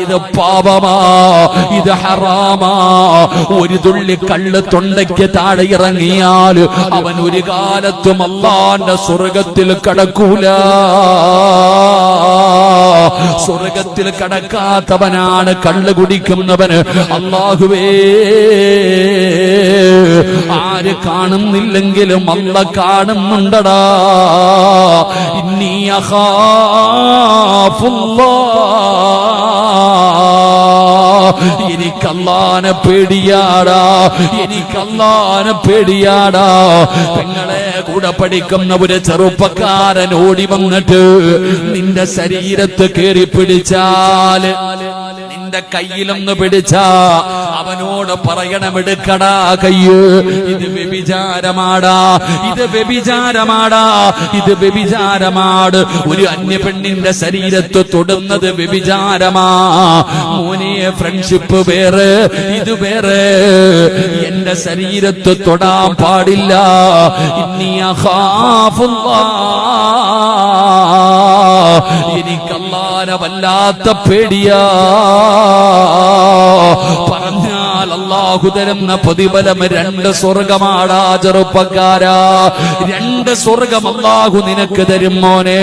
ഇത് പാപമാ, ഇത് ഹറാമാ. ഒരു തുള്ളി കള്ള് തൊണ്ടയ്ക്ക് താഴെ ഇറങ്ങിയാൽ അവൻ ഒരു കാലത്തും അല്ലാഹുവിന്റെ സ്വർഗത്തിൽ കടക്കൂല. സ്വർഗത്തിൽ കടക്കാത്തവനാണ് കള്ള് കുടിക്കുന്നവന്. അല്ലാഹുവേ, ആര് കാണുന്നില്ലെങ്കിലും അല്ലാഹ് കാണുന്നുണ്ടടാ. ഇന്നി എനിക്ക് അല്ലാഹുവിനെ പേടിയാടാ, എനിക്ക് അല്ലാഹുവിനെ പേടിയാടാ. പെങ്ങളെ, കൂടെ പഠിക്കുന്ന ഒരു ചെറുപ്പക്കാരൻ ഓടി വന്നിട്ട് നിന്റെ ശരീരത്ത് കേറി പിടിച്ചാല്, നിന്റെ കയ്യിലൊന്ന് പിടിച്ചാ അവനോട് പറയണമെടുക്കടാ കയ്യ്. ഇത് വ്യഭിചാരമാടാ, ഇത് വ്യഭിചാരമാടാ, ഇത് വ്യഭിചാരമാണ്. ഒരു അന്യ പെണ്ണിന്റെ ശരീരത്ത് തൊടുന്നത് വ്യഭിചാരമാ. മോനെ, ഫ്രണ്ട്ഷിപ്പ് വേറെ, ഇത് വേറെ. എന്റെ ശരീരത്ത് തൊടാൻ പാടില്ല. ഇന്നി അഖാഫുല്ലാഹ്, എനിക്ക് അല്ലാഹുവിനെ വല്ലാത്ത പേടിയാ. പറഞ്ഞാൽ അല്ലാഹു തരുന്ന പ്രതിഫലം 2 സ്വർഗമാടാ ചെറുപ്പക്കാരാ. 2 സ്വർഗം അല്ലാഹു നിനക്ക് തരും മോനെ.